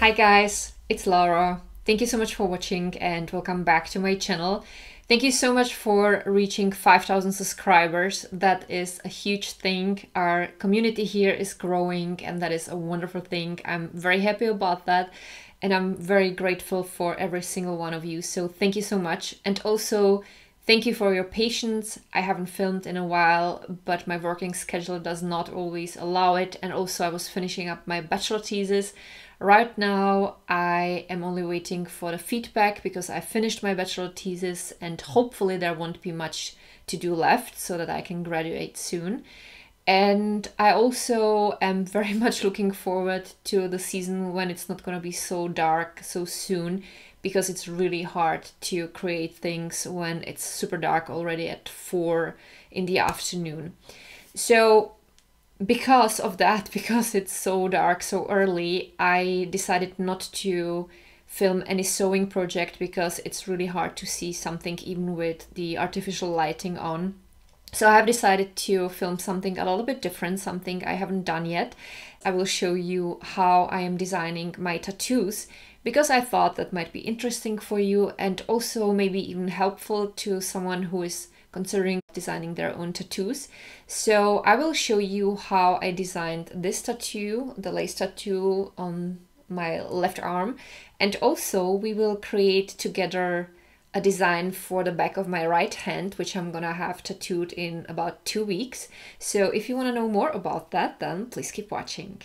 Hi guys, it's Laura. Thank you so much for watching and welcome back to my channel. Thank you so much for reaching 5,000 subscribers. That is a huge thing. Our community here is growing and that is a wonderful thing. I'm very happy about that and I'm very grateful for every single one of you. So thank you so much. And also thank you for your patience. I haven't filmed in a while, but my working schedule does not always allow it. And also I was finishing up my bachelor thesis. Right now, I am only waiting for the feedback because I finished my bachelor thesis and hopefully there won't be much to do left so that I can graduate soon. And I also am very much looking forward to the season when it's not going to be so dark so soon, because it's really hard to create things when it's super dark already at 4 in the afternoon. So because of that, because it's so dark so early, I decided not to film any sewing project because it's really hard to see something even with the artificial lighting on. So I have decided to film something a little bit different, something I haven't done yet. I will show you how I am designing my tattoos because I thought that might be interesting for you and also maybe even helpful to someone who is considering designing their own tattoos. So I will show you how I designed this tattoo, the lace tattoo on my left arm, and also we will create together a design for the back of my right hand, which I'm gonna have tattooed in about 2 weeks. So if you want to know more about that, then please keep watching.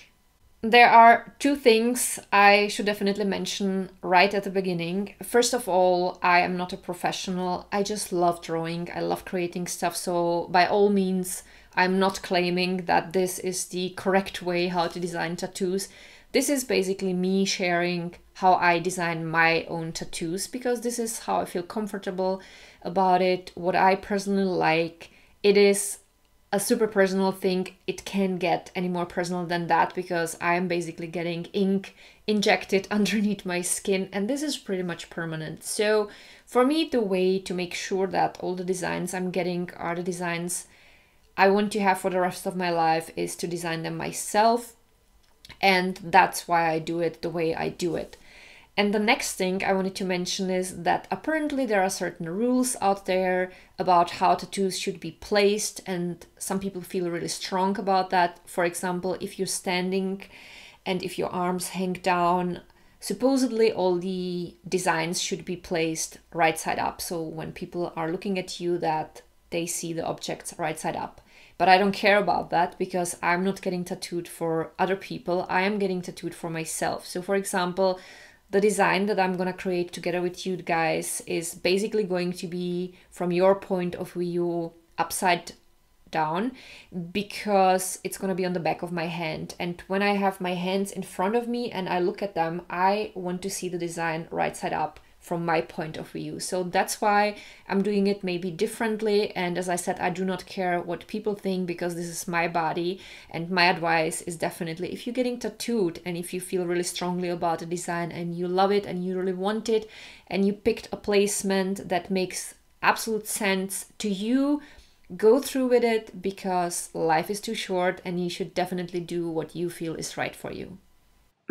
There are two things I should definitely mention right at the beginning. First of all, I am not a professional. I just love drawing. I love creating stuff. So by all means, I'm not claiming that this is the correct way how to design tattoos. This is basically me sharing how I design my own tattoos because this is how I feel comfortable about it, what I personally like. It is a super personal thing. It can't get any more personal than that because I am basically getting ink injected underneath my skin and this is pretty much permanent. So for me, the way to make sure that all the designs I'm getting are the designs I want to have for the rest of my life is to design them myself. And that's why I do it the way I do it. And the next thing I wanted to mention is that apparently there are certain rules out there about how tattoos should be placed, and some people feel really strong about that. For example, if you're standing and if your arms hang down, supposedly all the designs should be placed right side up. So when people are looking at you, that they see the objects right side up. But I don't care about that because I'm not getting tattooed for other people. I am getting tattooed for myself. So for example, the design that I'm gonna create together with you guys is basically going to be from your point of view upside down because it's gonna be on the back of my hand. And when I have my hands in front of me and I look at them, I want to see the design right side up from my point of view. So that's why I'm doing it maybe differently. And as I said, I do not care what people think because this is my body. And my advice is definitely if you're getting tattooed and if you feel really strongly about the design and you love it and you really want it and you picked a placement that makes absolute sense to you, go through with it because life is too short and you should definitely do what you feel is right for you.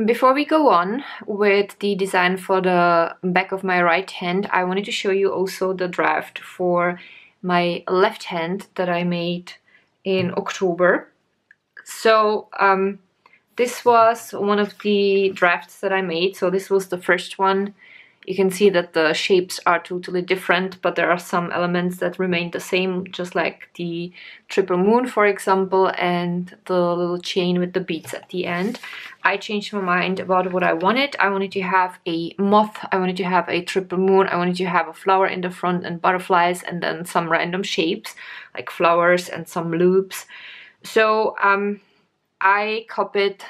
Before we go on with the design for the back of my right hand, I wanted to show you also the draft for my left hand that I made in October. So this was one of the drafts that I made. So this was the first one. You can see that the shapes are totally different, but there are some elements that remain the same, just like the triple moon, for example, and the little chain with the beads at the end. I changed my mind about what I wanted. I wanted to have a moth, I wanted to have a triple moon, I wanted to have a flower in the front and butterflies, and then some random shapes, like flowers and some loops. So I copied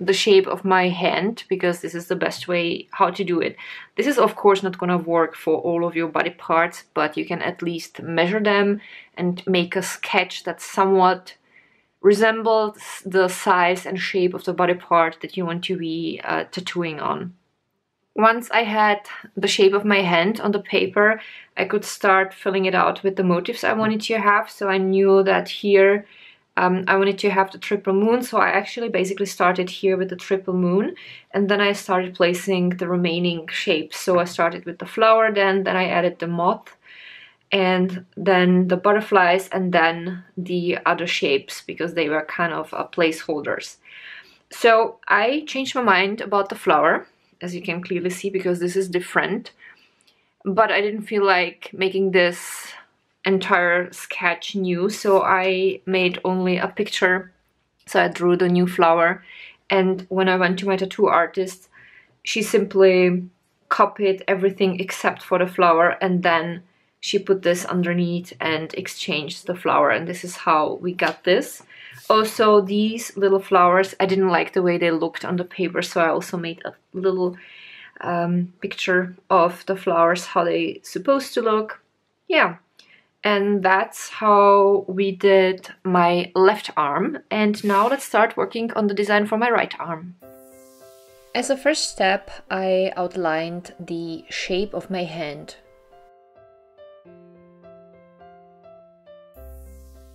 the shape of my hand because this is the best way how to do it. This is of course not gonna work for all of your body parts, but you can at least measure them and make a sketch that somewhat resembles the size and shape of the body part that you want to be tattooing on. Once I had the shape of my hand on the paper, I could start filling it out with the motifs I wanted to have. So I knew that here I wanted to have the triple moon, so I actually basically started here with the triple moon, and then I started placing the remaining shapes. So I started with the flower, then I added the moth, and then the butterflies, and then the other shapes, because they were kind of placeholders. So I changed my mind about the flower, as you can clearly see, because this is different. But I didn't feel like making this entire sketch new, so I made only a picture. So I drew the new flower, and when I went to my tattoo artist, she simply copied everything except for the flower, and then she put this underneath and exchanged the flower, and this is how we got this. Also, these little flowers, I didn't like the way they looked on the paper, so I also made a little picture of the flowers, how they supposed to look. Yeah, and that's how we did my left arm. And now let's start working on the design for my right arm. As a first step, I outlined the shape of my hand.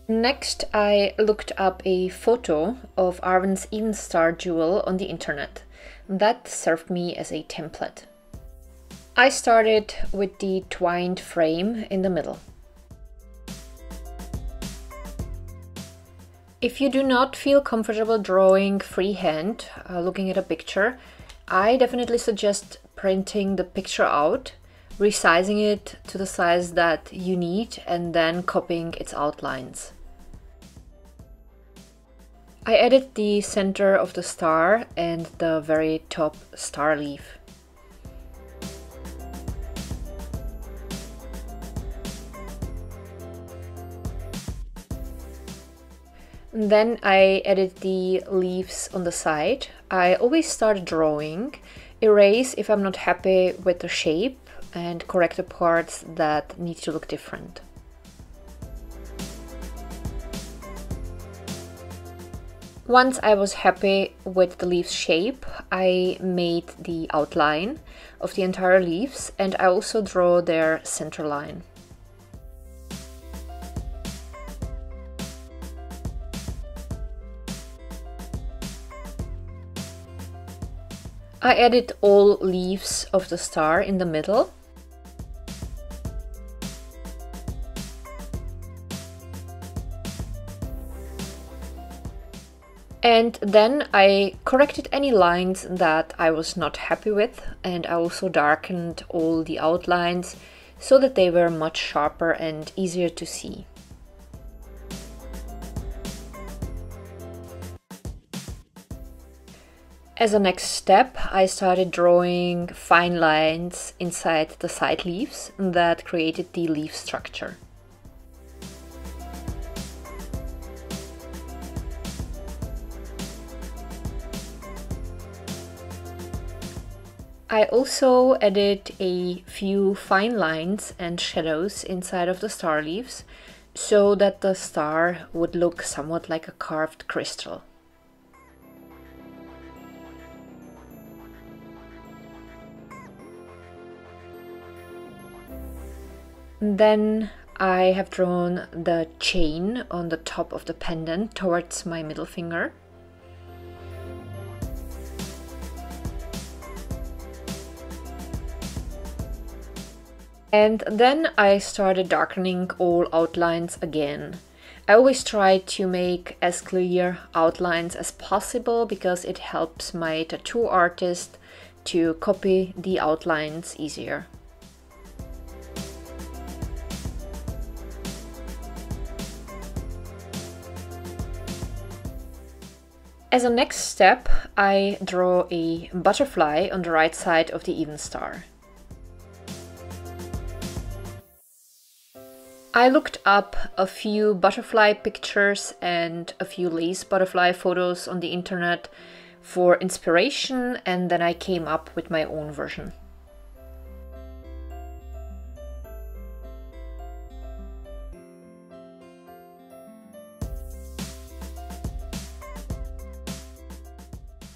Next, I looked up a photo of Arwen's Evenstar jewel on the internet. That served me as a template. I started with the twined frame in the middle. If you do not feel comfortable drawing freehand, looking at a picture, I definitely suggest printing the picture out, resizing it to the size that you need, and then copying its outlines. I added the center of the star and the very top star leaf. Then I added the leaves on the side. I always start drawing, erase if I'm not happy with the shape, and correct the parts that need to look different. Once I was happy with the leaf's shape, I made the outline of the entire leaves, and I also draw their center line. I added all leaves of the star in the middle. And then I corrected any lines that I was not happy with, and I also darkened all the outlines so that they were much sharper and easier to see. As a next step, I started drawing fine lines inside the side leaves that created the leaf structure. I also added a few fine lines and shadows inside of the star leaves so that the star would look somewhat like a carved crystal. Then I have drawn the chain on the top of the pendant towards my middle finger. And then I started darkening all outlines again. I always try to make as clear outlines as possible because it helps my tattoo artist to copy the outlines easier. As a next step, I draw a butterfly on the right side of the Evenstar. I looked up a few butterfly pictures and a few lace butterfly photos on the internet for inspiration, and then I came up with my own version.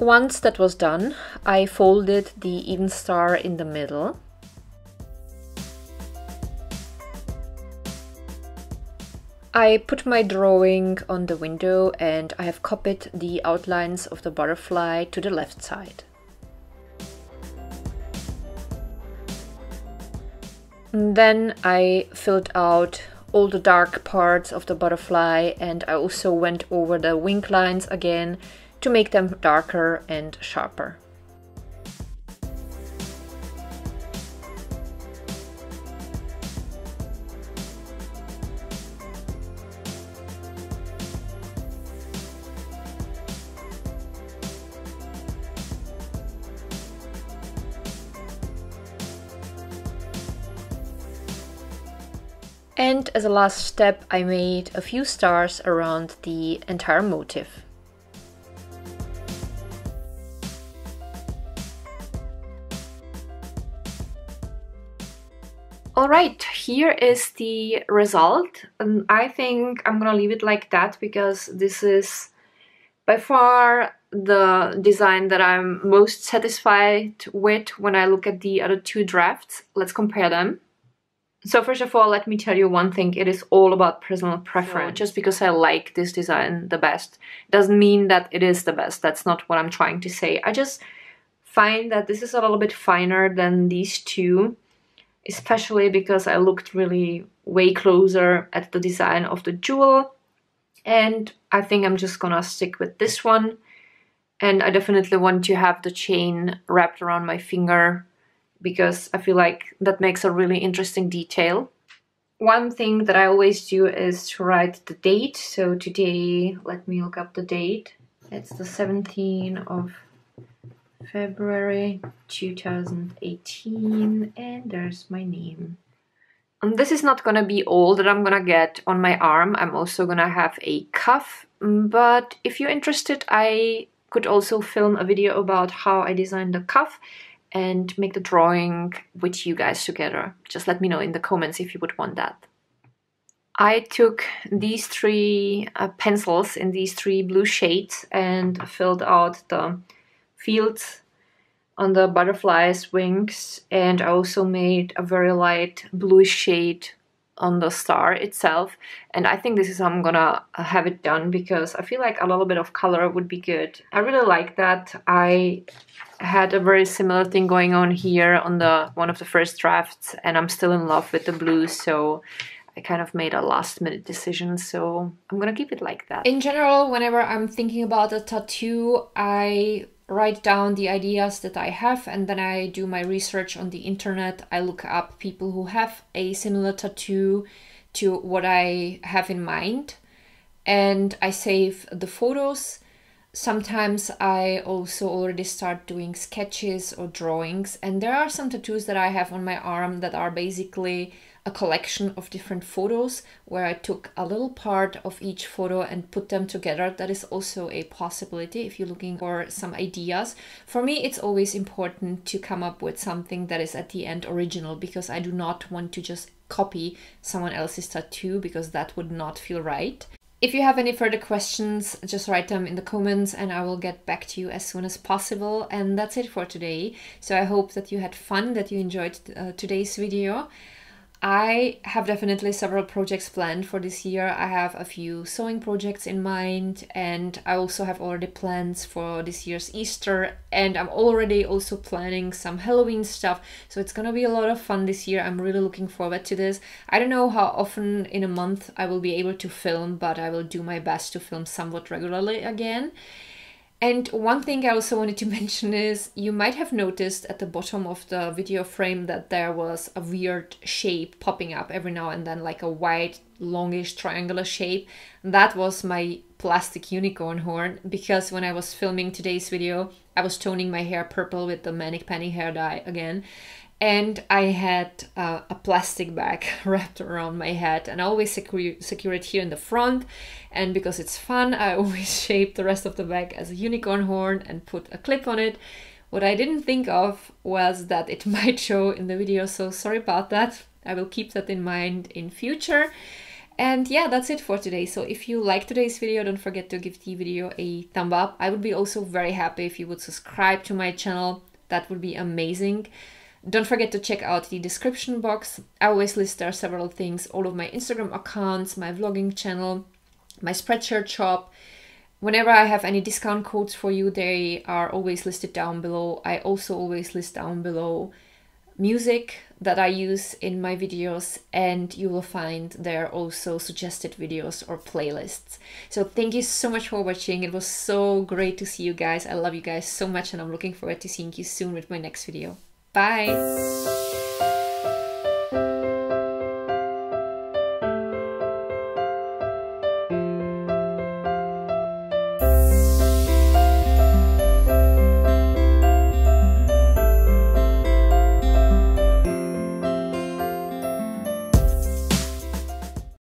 Once that was done, I folded the Evenstar in the middle. I put my drawing on the window and I have copied the outlines of the butterfly to the left side. And then I filled out all the dark parts of the butterfly, and I also went over the wing lines again to make them darker and sharper. And as a last step, I made a few stars around the entire motif. Alright, here is the result. And I think I'm gonna leave it like that because this is by far the design that I'm most satisfied with when I look at the other two drafts. Let's compare them. So first of all, let me tell you one thing. It is all about personal preference. So just because I like this design the best doesn't mean that it is the best. That's not what I'm trying to say. I just find that this is a little bit finer than these two, especially because I looked really way closer at the design of the jewel. And I think I'm just gonna stick with this one. And I definitely want to have the chain wrapped around my finger because I feel like that makes a really interesting detail. One thing that I always do is to write the date. So today, let me look up the date. It's the 17th of February 2018, and there's my name. And this is not gonna be all that I'm gonna get on my arm. I'm also gonna have a cuff, but if you're interested, I could also film a video about how I designed the cuff and make the drawing with you guys together. Just let me know in the comments if you would want that. I took these three pencils in these three blue shades and filled out the fields on the butterfly's wings, and I also made a very light bluish shade on the star itself. And I think this is how I'm gonna have it done because I feel like a little bit of color would be good. I really like that. I had a very similar thing going on here on one of the first drafts, and I'm still in love with the blue, so I kind of made a last minute decision, so I'm gonna keep it like that. In general, whenever I'm thinking about a tattoo, I write down the ideas that I have, and then I do my research on the internet. I look up people who have a similar tattoo to what I have in mind, and I save the photos. Sometimes I also already start doing sketches or drawings, and there are some tattoos that I have on my arm that are basically a collection of different photos where I took a little part of each photo and put them together. That is also a possibility if you're looking for some ideas. For me, it's always important to come up with something that is at the end original, because I do not want to just copy someone else's tattoo, because that would not feel right. If you have any further questions, just write them in the comments and I will get back to you as soon as possible. And that's it for today. So I hope that you had fun, that you enjoyed today's video. I have definitely several projects planned for this year. I have a few sewing projects in mind, and I also have already plans for this year's Easter, and I'm already also planning some Halloween stuff. So it's gonna be a lot of fun this year. I'm really looking forward to this. I don't know how often in a month I will be able to film, but I will do my best to film somewhat regularly again. And one thing I also wanted to mention is, you might have noticed at the bottom of the video frame that there was a weird shape popping up every now and then, like a white, longish, triangular shape. That was my plastic unicorn horn, because when I was filming today's video, I was toning my hair purple with the Manic Penny hair dye again. And I had a plastic bag wrapped around my head, and I always secure it here in the front. And because it's fun, I always shape the rest of the bag as a unicorn horn and put a clip on it. What I didn't think of was that it might show in the video, so sorry about that. I will keep that in mind in future. And yeah, that's it for today. So if you like today's video, don't forget to give the video a thumb up. I would be also very happy if you would subscribe to my channel. That would be amazing. Don't forget to check out the description box. I always list there several things, all of my Instagram accounts, my vlogging channel, my Spreadshirt shop. Whenever I have any discount codes for you, they are always listed down below. I also always list down below music that I use in my videos, and you will find there also suggested videos or playlists. So thank you so much for watching. It was so great to see you guys. I love you guys so much, and I'm looking forward to seeing you soon with my next video. Bye!